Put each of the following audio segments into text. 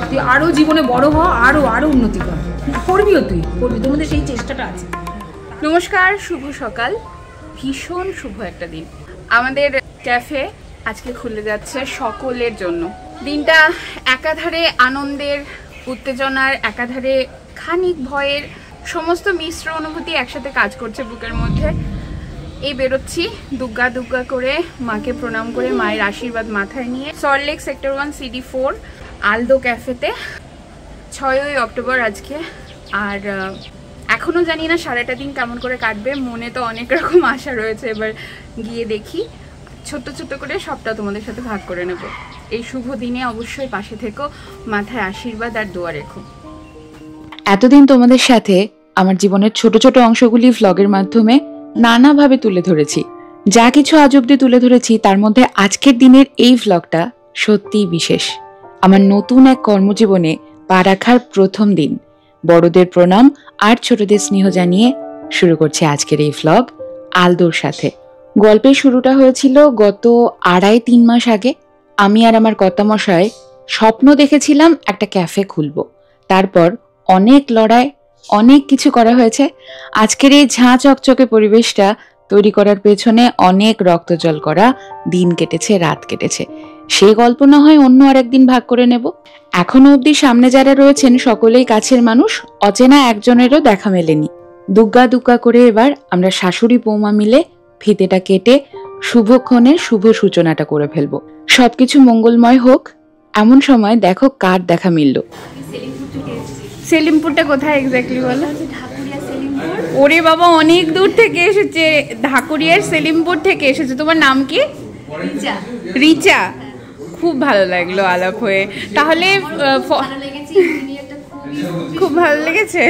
তুই আরো জীবনে বড় হ, আরো আরো উন্নতি কর, করবিও, তুই করবি, তোর মধ্যে সেই চেষ্টাটা আছে। নমস্কার, শুভ সকাল, ভীষণ শুভ একটা দিন। আমাদের ক্যাফে আজকে খুলে যাচ্ছে সকলের জন্য। দিনটা একাধারে আনন্দের, উত্তেজনার, একাধারে খানিক ভয়ের, সমস্ত মিশ্র অনুভূতি একসাথে কাজ করছে বুকের মধ্যে। এই বেরোচ্ছি দুগ্গা দুগ্গা করে, মাকে প্রণাম করে, মায়ের আশীর্বাদ মাথায় নিয়ে সল্টলেক সেক্টর 1 CD4 আলদো ক্যাফেতে। 6ই অক্টোবর আজকে। আর এখনও জানি না সারাটা দিন কেমন করে কাটবে, মনে তো অনেক রকম আশা রয়েছে। এবার গিয়ে দেখি, ছোট্ট ছোট্ট করে সবটা তোমাদের সাথে ভাগ করে নেব। এই শুভ দিনে অবশ্যই পাশে থেকো, মাথায় আশীর্বাদ আর দোয়া রেখো। এতদিন তোমাদের সাথে আমার জীবনের ছোট ছোট অংশগুলি ভ্লগের মাধ্যমে নানাভাবে তুলে ধরেছি। যা কিছু আজ অব্দি তুলে ধরেছি তার মধ্যে আজকের দিনের এই ভ্লগটা সত্যিই বিশেষ। আমার নতুন এক কর্মজীবনে পা রাখার প্রথম দিন। বড়দের প্রণাম আর ছোটদের স্নেহ জানিয়ে শুরু করছি আজকের এই ভ্লগ আলদোর সাথে। গল্পের শুরুটা হয়েছিল গত 2.5-3 মাস আগে। আমি আর আমার কর্তামশাই স্বপ্ন দেখেছিলাম একটা ক্যাফে খুলব। তারপর অনেক লড়াই, অনেক কিছু করা হয়েছে। আজকের এই ঝাঁ চকচকে পরিবেশটা তৈরি করার পেছনে অনেক রক্তজল করা দিন কেটেছে, রাত কেটেছে। সেই গল্প না হয় অন্য আরেকদিন ভাগ করে নেব। এখনো অবধি সামনে যারা রয়েছেন সকলেই কাছের মানুষ, অচেনা একজনেরও দেখা মেলেনি। দুগ্গা দুগ্গা করে এবার আমরা শাশুড়ি বৌমা মিলে ফিতেটা কেটে শুভক্ষণের শুভ সূচনাটা করে ফেলবো। সবকিছু মঙ্গলময় হোক। এমন সময় দেখো কার দেখা মিলল। সেলিমপুরটা কোথায় এক্স্যাক্টলি বলো? ওরে বাবা, অনেক দূর থেকে এসেছে, ঢাকুরিয়ার সেলিমপুর থেকে এসেছে। তোমার নাম কি? রিচা। খুব ভালো লাগলো আলাপ হয়ে। তাহলে খুব ভালো লেগেছে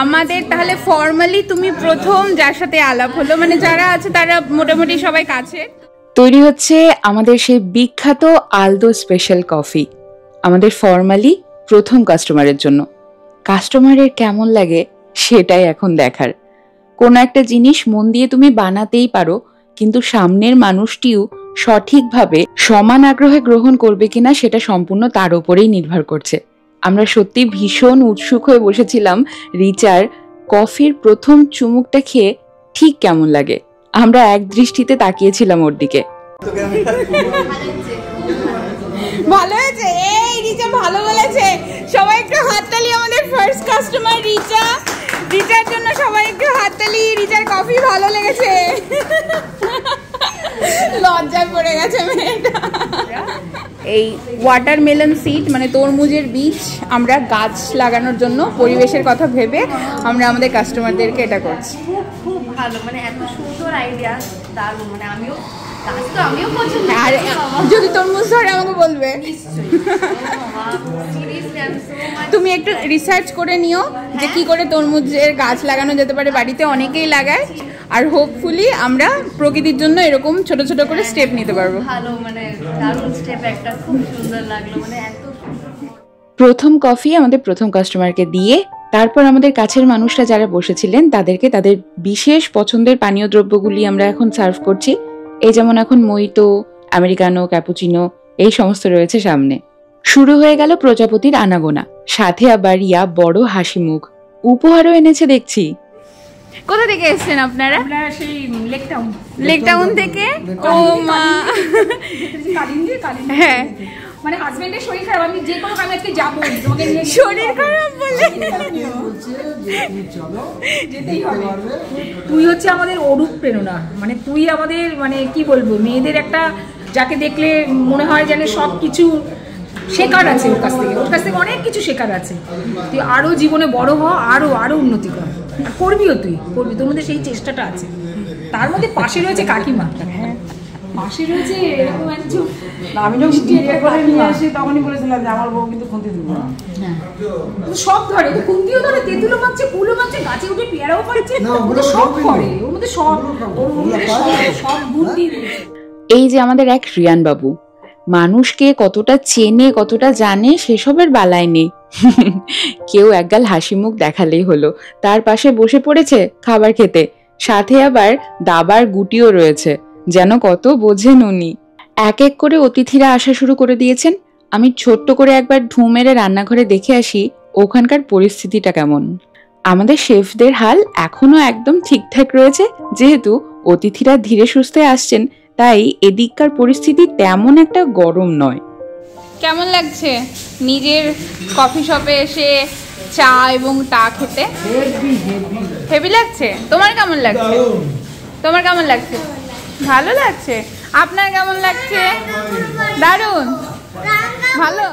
আমাদের। তাহলে ফর্মালি তুমি প্রথম যার সাথে আলাপ হলো, মানে যারা আছে তারা মোটামুটি সবাই কাছে। তৈরি হচ্ছে আমাদের সেই বিখ্যাত আলদো স্পেশাল কফি, আমাদের ফর্মালি প্রথম কাস্টমারের জন্য। কাস্টমারের কেমন লাগে সেটাই এখন দেখার। কোনো একটা জিনিস মন দিয়ে তুমি বানাতেই পারো, কিন্তু সামনের মানুষটিও সঠিকভাবে সমান আগ্রহে গ্রহণ করবে কিনা সেটা সম্পূর্ণ তার উপরেই নির্ভর করছে। আমরা সত্যি ভীষণ উৎসুক হয়ে বসেছিলাম রিচার কফির প্রথম চুমুকটা খেয়ে ঠিক কেমন লাগে। আমরা এক দৃষ্টিতে তাকিয়েছিলাম ওর দিকে। ভালো হয়েছে, এই রিচা ভালো বলেছে। সবাই একটু হাততালি আমাদের ফার্স্ট কাস্টমার রিচা। রিচার জন্য সবাই একটু হাততালি। রিচার কফি ভালো লেগেছে। লজ্জায় পড়ে গেছে মেয়েটা। এই ওয়াটারমেলন সিড মানে তরমুজের বীজ আমরা গাছ লাগানোর জন্য পরিবেশের কথা ভেবে আমরা আমাদের কাস্টমারদেরকে এটা করছি। খুব ভালো, মানে এত সুন্দর আইডিয়া, দারুণ। মানে আমিও পছন্দ। আর যদি তরমুজ ধরে আমাকে বলবে। তুমি একটু রিসার্চ করে নিও যে কি করে তরমুজের গাছ লাগানো যেতে পারে। বাড়িতে অনেকেই লাগায়। আর হোপফুলি আমরা প্রকৃতির জন্য এরকম ছোট ছোট করে স্টেপ নিতে পারবো। ভালো, মানে দারুণ স্টেপ একটা, খুব সুন্দর লাগলো। মানে এত প্রথম কফি আমাদের প্রথম কাস্টমারকে দিয়ে তারপর আমাদের কাছের মানুষরা যারা বসেছিলেন তাদেরকে তাদের বিশেষ পছন্দের পানীয় দ্রব্যগুলি আমরা এখন সার্ভ করছি। এই যেমন এখন মোহিতো, আমেরিকানো, ক্যাপুচিনো এই সমস্ত রয়েছে সামনে। শুরু হয়ে গেল প্রজাপতির আনাগোনা, সাথে আবার ইয়া বড় হাসি মুখ। উপহারও এনেছে দেখছি। কোথা থেকে এসেছেন আপনারা? আমরা সেই লেক টাউন থেকে। ও মা, হ্যাঁ, মানে হাজবেন্ডের শরীর খারাপ, আমি যে কোনো কাজে আজকে যাবো, তোমাকে নিয়ে শরীর খারাপ বলে যেতেই হবে। তুই হচ্ছে আমাদের অরূপ প্রেরণা, মানে তুই আমাদের, মানে কি বলবো, মেয়েদের একটা, যাকে দেখলে মনে হয় যেন সব কিছু শেখার আছে ওর কাছ থেকে, অনেক কিছু শেখার আছে। তুই আরো জীবনে বড় হ, আরো আরো উন্নতি কর, আর করবিও, তুই করবি, তোর মধ্যে সেই চেষ্টাটা আছে। তার মধ্যে পাশে রয়েছে কাকিমা। হ্যাঁ, পাশে রয়েছে এরকম একজন। আমি যখন বিয়ে করে নিয়ে আসি তখনই বলেছিলাম যে আমার বউ কিন্তু খুন্তি দিব না। সব ধরে, খুন্তিও ধরে, তেঁতুলো মারছে, কুলো মারছে, গাছে উঠে পেয়ারাও পাচ্ছে, সব করে, ওর মধ্যে সব গুণ দিয়ে। এই যে আমাদের এক রিয়ান বাবু, মানুষকে কতটা চেনে, কতটা জানে সেসবের বালায় নেই। কেউ একগাল হাসি মুখ দেখালেই হলো। তার পাশে বসে পড়েছে খাবার খেতে, সাথে আবার দাবার গুটিও রয়েছে, যেন কত বোঝেন উনি। এক এক করে অতিথিরা আসা শুরু করে দিয়েছেন। আমি ছোট্ট করে একবার ঢু মেরে রান্নাঘরে দেখে আসি ওখানকার পরিস্থিতিটা কেমন। আমাদের শেফদের হাল এখনো একদম ঠিকঠাক রয়েছে, যেহেতু অতিথিরা ধীরে সুস্থে আসছেন, তাই এদিককার পরিস্থিতি তেমন একটা গরম নয়। কেমন লাগছে নিজের কফি শপে এসে চা এবং টা খেতে? হেভি লাগছে। তোমার কেমন লাগছে? তোমার কেমন লাগছে? ভালো লাগছে। আপনার কেমন লাগছে? দারুণ, ভালো।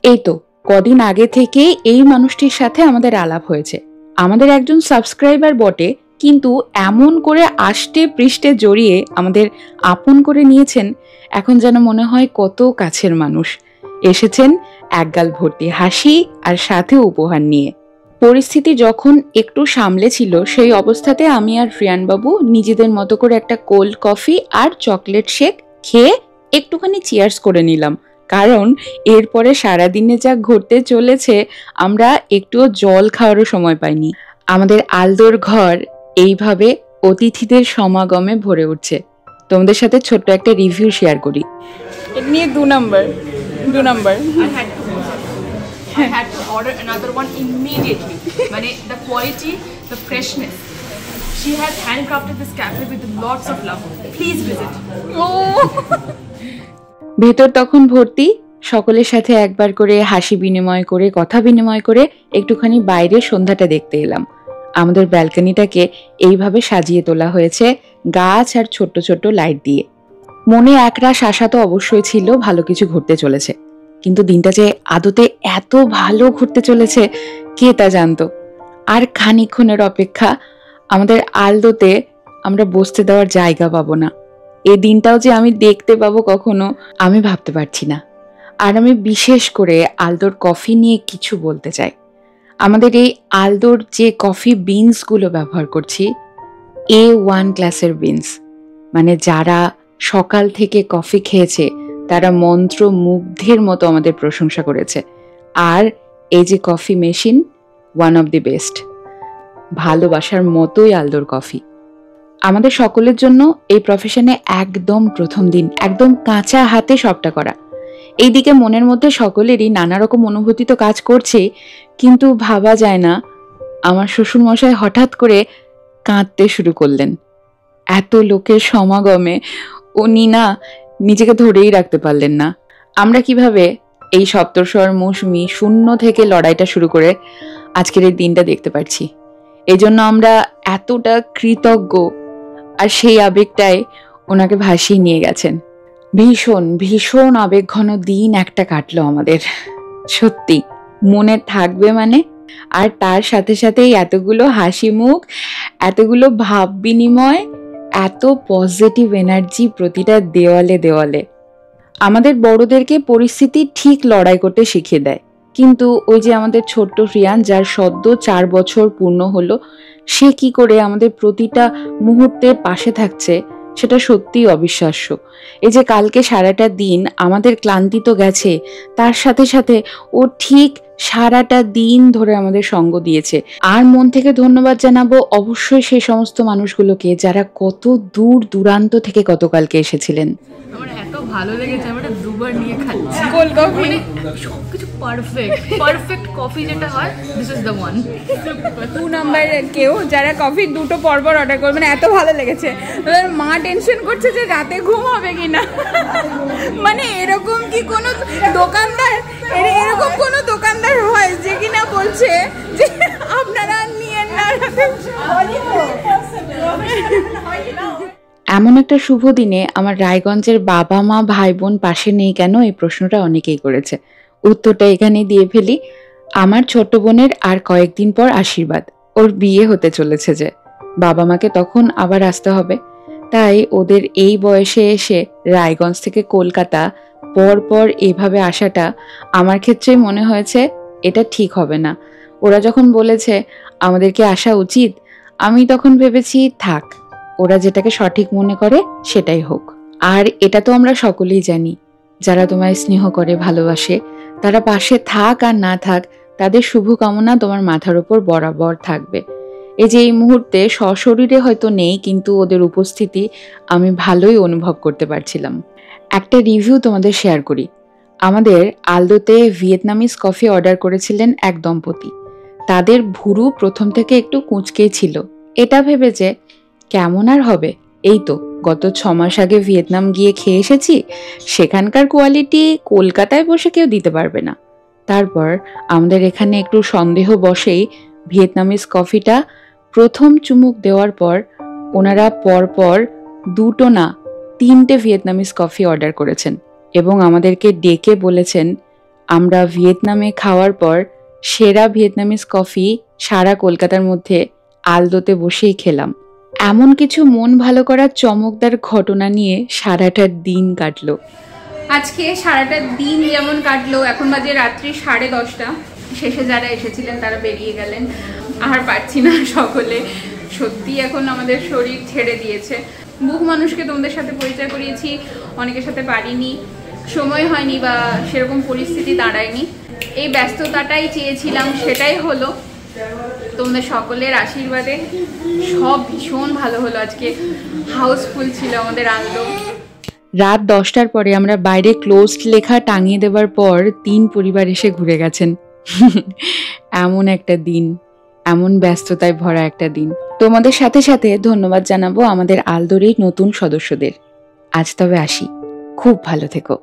এই তো কদিন আগে থেকে এই মানুষটির সাথে আমাদের আলাপ হয়েছে। আমাদের একজন সাবস্ক্রাইবার বটে, কিন্তু এমন করে আষ্টে পৃষ্ঠে জড়িয়ে আমাদের আপন করে নিয়েছেন, এখন যেন মনে হয় কত কাছের মানুষ। এসেছেন একগাল ভর্তি হাসি আর সাথে উপহার নিয়ে। পরিস্থিতি যখন একটু সামলে ছিল, সেই অবস্থাতে আমি আর রিয়ানবাবু নিজেদের মতো করে একটা কোল্ড কফি আর চকলেট শেক খেয়ে একটুখানি চিয়ার্স করে নিলাম, কারণ এরপরে সারাদিনে যা ঘটতে চলেছে আমরা একটুও জল খাওয়ারও সময় পাইনি। আমাদের আলদোর ঘর এইভাবে অতিথিদের সমাগমে ভরে উঠছে। তোমাদের সাথে ছোট্ট একটা রিভিউ শেয়ার করি। এটা নিয়ে 2 number. I had to order another one immediately. Mane, the quality, the freshness. She has handcrafted this cafe with lots of love. Please visit. ভেতর তখন ভর্তি, সকলের সাথে একবার করে হাসি বিনিময় করে কথা বিনিময় করে একটুখানি বাইরে সন্ধ্যাটা দেখতে এলাম। আমাদের ব্যালকনিটাকে এইভাবে সাজিয়ে তোলা হয়েছে গাছ আর ছোট্ট ছোট্ট লাইট দিয়ে। মনে একরাশ আশা তো অবশ্যই ছিল ভালো কিছু ঘটতে চলেছে, কিন্তু দিনটা যে আদতে এত ভালো ঘুরতে চলেছে কে তা জানতো। আর খানিকক্ষণের অপেক্ষা, আমাদের আলদোতে আমরা বসতে দেওয়ার জায়গা পাবো না। এই দিনটাও যে আমি দেখতে পাবো কখনো আমি ভাবতে পারছি না। আর আমি বিশেষ করে আলদোর কফি নিয়ে কিছু বলতে চাই। আমাদের এই আলদোর যে কফি বিনসগুলো ব্যবহার করছি, A1 ক্লাসের বিনস, মানে যারা সকাল থেকে কফি খেয়েছে তারা মন্ত্র মুগ্ধের মতো আমাদের প্রশংসা করেছে। আর এই যে coffee machine, one of the best, ভালোবাসার মতোই আলদোর কফি। আমাদের সকলের জন্য এই প্রফেশনে একদম প্রথম দিন, একদম কাঁচা হাতে সবটা করা। এইদিকে মনের মধ্যে সকলেরই নানা রকম অনুভূতি তো কাজ করছে, কিন্তু ভাবা যায় না আমার শ্বশুরমশাই হঠাৎ করে কাঁদতে শুরু করলেন। এত লোকের সমাগমে উনি না নিজেকে ধরেই রাখতে পারলেন না। আমরা কিভাবে এই সপ্তস্বর মৌসুমি শূন্য থেকে লড়াইটা শুরু করে আজকের এই দিনটা দেখতে পারছি, এই জন্য আমরা এতটা কৃতজ্ঞ। আর সেই আবেগটাই ওনাকে ভাসিয়ে নিয়ে গেছেন। ভীষণ ভীষণ আবেগঘন দিন একটা কাটলো আমাদের, সত্যি মনে থাকবে মানে। আর তার সাথে সাথেই এতগুলো হাসি মুখ, এতগুলো ভাব বিনিময়, এত পজিটিভ এনার্জি প্রতিটা দেওয়ালে দেওয়ালে। আমাদের বড়দেরকে পরিস্থিতি ঠিক লড়াই করতে শিখিয়ে দেয়, কিন্তু ওই যে আমাদের ছোট্ট রিয়ান, যার সদ্য 4 বছর পূর্ণ হলো, সে কি করে আমাদের প্রতিটা মুহূর্তে পাশে থাকছে সেটা সত্যিই অবিশ্বাস্য। এই যে কালকে সারাটা দিন আমাদের ক্লান্তি তো গেছে, তার সাথে সাথে ও ঠিক সারাটা দিন ধরে আমাদের সঙ্গ দিয়েছে। আর মন থেকে ধন্যবাদ জানাবো অবশ্যই সেই সমস্ত মানুষগুলোকে যারা কত দূর দূরান্ত থেকে গতকালকে এসেছিলেন। আমার এত ভালো লেগেছে, আমি এটা 2 বার নিয়ে খাচ্ছি। কোল্ড কফি সবকিছু পারফেক্ট কফি যেটা হয়, this is the one. 2 number কেউ যারা কফি 2টো পরপর অর্ডার করবে না, এত ভালো লেগেছে। মা টেনশন করছে যে রাতে ঘুম হবে কিনা। মানে এরকম কি কোনো দোকানদার, এরকম কোনো দোকানদার হয় যে কিনা বলছে যে আপনারা নিয়েন না? এমন একটা শুভ দিনে আমার রায়গঞ্জের বাবা মা ভাই বোন পাশে নেই কেন, এই প্রশ্নটা অনেকেই করেছে। উত্তরটা এখানেই দিয়ে ফেলি। আমার ছোট বোনের আর কয়েকদিন পর আশীর্বাদ, ওর বিয়ে হতে চলেছে, যে বাবা মাকে তখন আবার আসতে হবে। তাই ওদের এই বয়সে এসে রায়গঞ্জ থেকে কলকাতা পর এভাবে আসাটা আমার ক্ষেত্রে মনে হয়েছে এটা ঠিক হবে না। ওরা যখন বলেছে আমাদেরকে আসা উচিত, আমি তখন ভেবেছি থাক, ওরা যেটাকে সঠিক মনে করে সেটাই হোক। আর এটা তো আমরা সকলেই জানি, যারা তোমায় স্নেহ করে ভালোবাসে তারা পাশে থাক আর না থাক, তাদের শুভকামনা তোমার মাথার উপর বরাবর থাকবে। এই যে এই মুহূর্তে সশরীরে হয়তো নেই, কিন্তু ওদের উপস্থিতি আমি ভালোই অনুভব করতে পারছিলাম। একটা রিভিউ তোমাদের শেয়ার করি। আমাদের আলদোতে ভিয়েতনামিজ কফি অর্ডার করেছিলেন এক দম্পতি। তাদের ভুরু প্রথম থেকে একটু কুঁচকেই ছিল। এটা ভেবে যে কেমন আর হবে, এই তো গত 6 মাস আগে ভিয়েতনাম গিয়ে খেয়ে এসেছি, সেখানকার কোয়ালিটি কলকাতায় বসে কেউ দিতে পারবে না। তারপর আমাদের এখানে একটু সন্দেহ বসেই ভিয়েতনামিজ কফিটা প্রথম চুমুক দেওয়ার পর ওনারা পরপর 2টো না 3টে ভিয়েতনামিজ কফি অর্ডার করেছেন এবং আমাদেরকে ডেকে বলেছেন আমরা ভিয়েতনামে খাওয়ার পর সেরা ভিয়েতনামিজ কফি সারা কলকাতার মধ্যে আলদোতে বসেই খেলাম। এমন কিছু মন ভালো করার চমকদার ঘটনা নিয়ে সারাটা দিন কাটলো। আজকে সারাটা দিন যেমন কাটলো, এখন বাজে রাত্রি 10:30। শেষে যারা এসেছিলেন তারা বেরিয়ে গেলেন, আর পারছি না সকলে। সত্যি এখন আমাদের শরীর ছেড়ে দিয়েছে। বহু মানুষকে তোমাদের সাথে পরিচয় করিয়েছি, অনেকের সাথে পারিনি, সময় হয়নি বা সেরকম পরিস্থিতি দাঁড়ায়নি। এই ব্যস্ততাটাই চেয়েছিলাম, সেটাই হলো। তোমাদের সকলের আশীর্বাদে সব ভীষণ ভালো হলো। আজকে হাউসফুল ছিল আমাদের আনন্দ। রাত 10টার পরে আমরা বাইরে ক্লোজড লেখা টাঙিয়ে দেওয়ার পর 3 পরিবার এসে ঘুরে গেছেন। এমন একটা দিন, এমন ব্যস্ততায় ভরা একটা দিন। তোমাদের সাথে সাথে ধন্যবাদ জানাবো আমাদের আলদোর এই নতুন সদস্যদের। আজ তবে আসি, খুব ভালো থেকো।